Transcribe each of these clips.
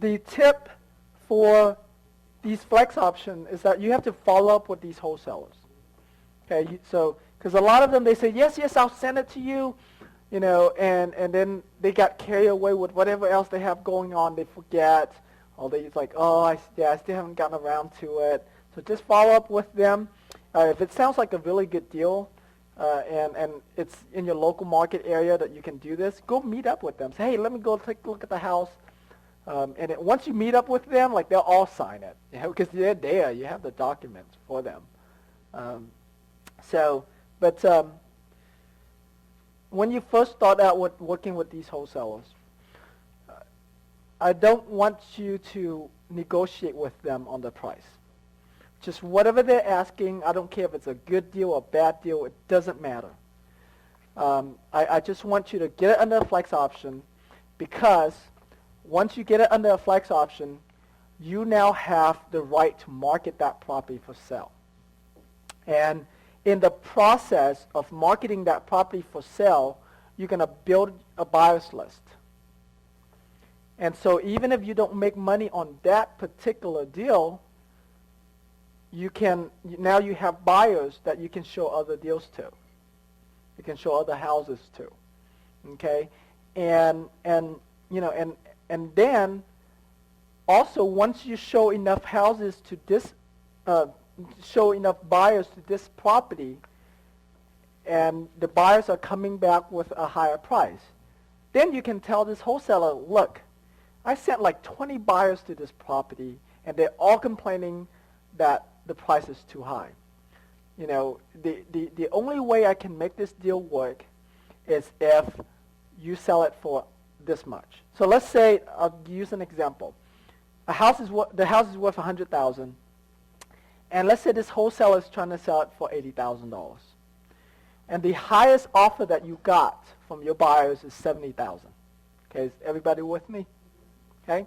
the tip for these flex options is that you have to follow up with these wholesalers. Okay, so because a lot of them, they say, yes, I'll send it to you, and then they got carried away with whatever else they have going on. They forget, or it's like, oh, I still haven't gotten around to it. So just follow up with them. If it sounds like a really good deal, and it's in your local market area that you can do this, go meet up with them. Say, hey, let me go take a look at the house. Once you meet up with them, like they'll all sign it, because they're there. You have the documents for them. When you first start out with working with these wholesalers, I don't want you to negotiate with them on the price. Just whatever they're asking, I don't care if it's a good deal or a bad deal, it doesn't matter. I just want you to get it under a flex option, because once you get it under a flex option, you now have the right to market that property for sale. And in the process of marketing that property for sale, you're going to build a buyer's list. And so even if you don't make money on that particular deal, now you have buyers that you can show other deals to. You can show other houses to. Okay? And then also once you show enough houses to this show enough buyers to this property, and the buyers are coming back with a higher price, then you can tell this wholesaler, look, I sent like 20 buyers to this property, and they're all complaining that the price is too high. The only way I can make this deal work is if you sell it for this much. So let's say, I'll use an example. The house is worth $100,000. And let's say this wholesaler is trying to sell it for $80,000. And the highest offer that you got from your buyers is $70,000. Okay, is everybody with me? Okay?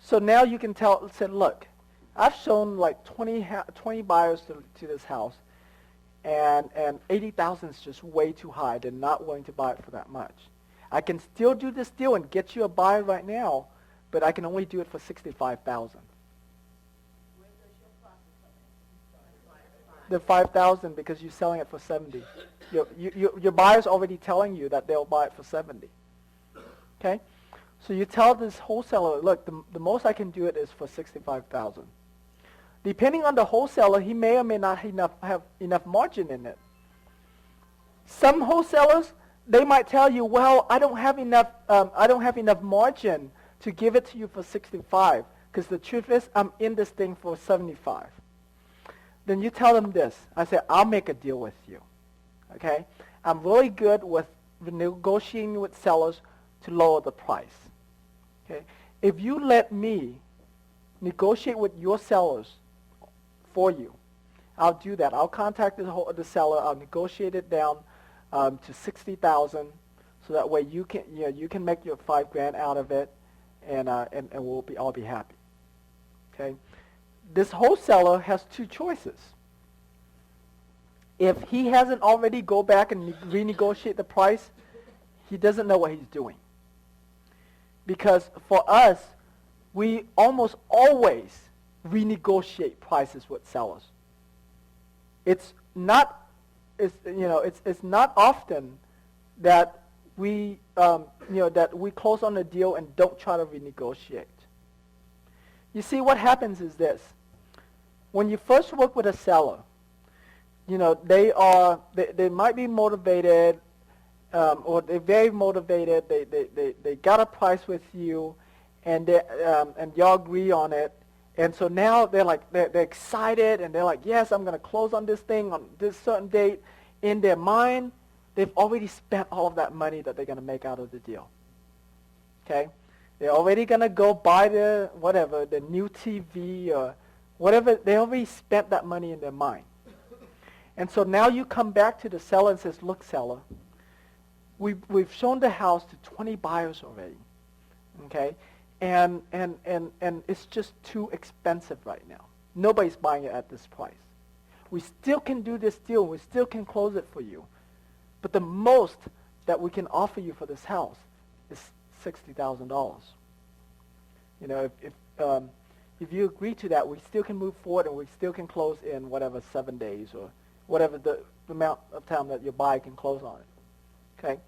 So now you can say, look, I've shown like 20 buyers to this house, and $80,000 is just way too high. They're not willing to buy it for that much. I can still do this deal and get you a buyer right now, but I can only do it for $65,000. The $5,000 because you're selling it for $70,000. Your buyer's already telling you that they'll buy it for $70,000. Okay, so you tell this wholesaler, look, the most I can do it is for $65,000. Depending on the wholesaler, he may or may not have enough margin in it. Some wholesalers, they might tell you, well, I don't have enough margin to give it to you for $65,000, because the truth is I'm in this thing for $75,000. Then you tell them this. I say, I'll make a deal with you. Okay? I'm really good with negotiating with sellers to lower the price. Okay? If you let me negotiate with your sellers for you, I'll do that. I'll contact the seller. I'll negotiate it down to $60,000, so that way you can make your $5,000 out of it, and I'll be happy. Okay? This wholesaler has two choices. If he hasn't already go back and renegotiate the price, he doesn't know what he's doing. Because for us, we almost always renegotiate prices with sellers. It's not often that we close on a deal and don't try to renegotiate. You see, what happens is this. When you first work with a seller, they might be motivated, or they're very motivated. They got a price with you, and y'all agree on it. And so now they're excited, and they're like, yes, I'm going to close on this thing on this certain date. In their mind, they've already spent all of that money that they're going to make out of the deal. Okay? They're already going to go buy the new TV or whatever. They already spent that money in their mind. And so now you come back to the seller and says, look, seller, we've shown the house to 20 buyers already. Okay? And it's just too expensive right now. Nobody's buying it at this price. We still can do this deal. We still can close it for you. But the most that we can offer you for this house is $60,000. You know, if you agree to that, we still can move forward and we still can close in whatever 7 days or whatever the amount of time that your buyer can close on it. Okay.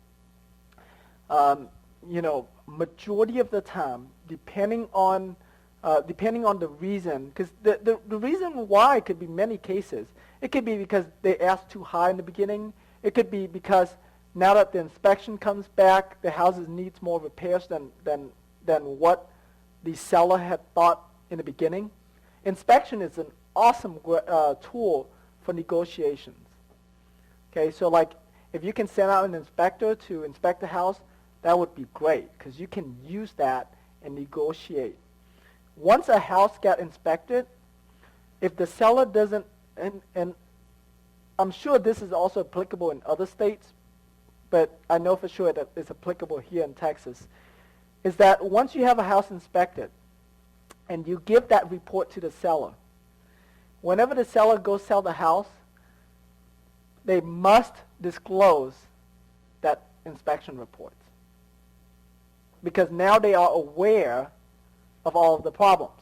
You know, majority of the time, depending on the reason, because the reason why could be many cases. It could be because they asked too high in the beginning. It could be because now that the inspection comes back, the house needs more repairs than what the seller had thought in the beginning. Inspection is an awesome tool for negotiations. Okay, so like if you can send out an inspector to inspect the house, that would be great because you can use that and negotiate. Once a house got inspected, if the seller doesn't, and I'm sure this is also applicable in other states, but I know for sure that it's applicable here in Texas, is that once you have a house inspected and you give that report to the seller, whenever the seller goes sell the house, they must disclose that inspection report. Because now they are aware of all of the problems.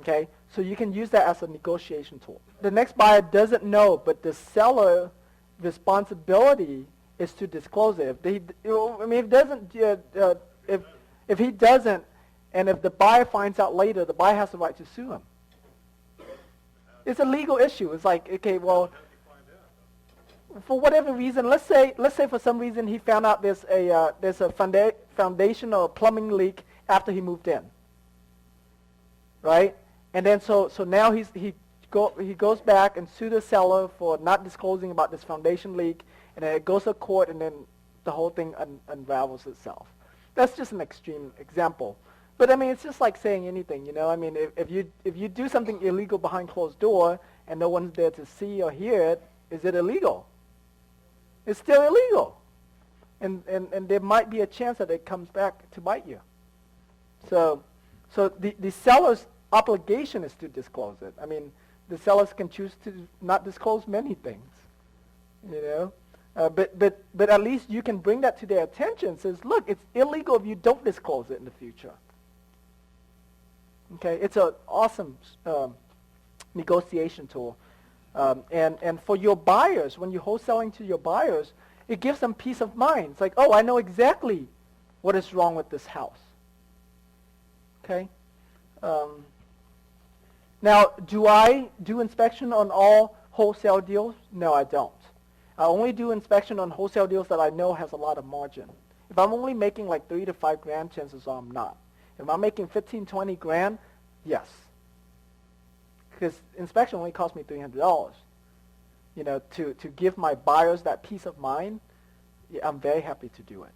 Okay? So you can use that as a negotiation tool. The next buyer doesn't know, but the seller responsibility is to disclose it. If he doesn't, and if the buyer finds out later, the buyer has the right to sue him. It's a legal issue. It's like, okay, well, for whatever reason, let's say for some reason he found out there's a foundation or a plumbing leak after he moved in, right? And then so now he goes back and sues the seller for not disclosing about this foundation leak, and then it goes to court, and then the whole thing unravels itself. That's just an extreme example, but I mean it's just like saying anything, you know. I mean if you do something illegal behind closed door and no one's there to see or hear it, is it illegal? It's still illegal, and there might be a chance that it comes back to bite you. So the seller's obligation is to disclose it. I mean, the sellers can choose to not disclose many things, you know. But at least you can bring that to their attention. Says, look, it's illegal if you don't disclose it in the future. Okay, it's an awesome negotiation tool. And for your buyers, when you're wholesaling to your buyers, it gives them peace of mind. It's like, oh, I know exactly what is wrong with this house. Okay. Now, do I do inspection on all wholesale deals? No, I don't. I only do inspection on wholesale deals that I know has a lot of margin. If I'm only making like $3 to $5 grand, chances are I'm not. If I'm making 15, 20 grand, yes. Because inspection only costs me $300. You know, to give my buyers that peace of mind, yeah, I'm very happy to do it.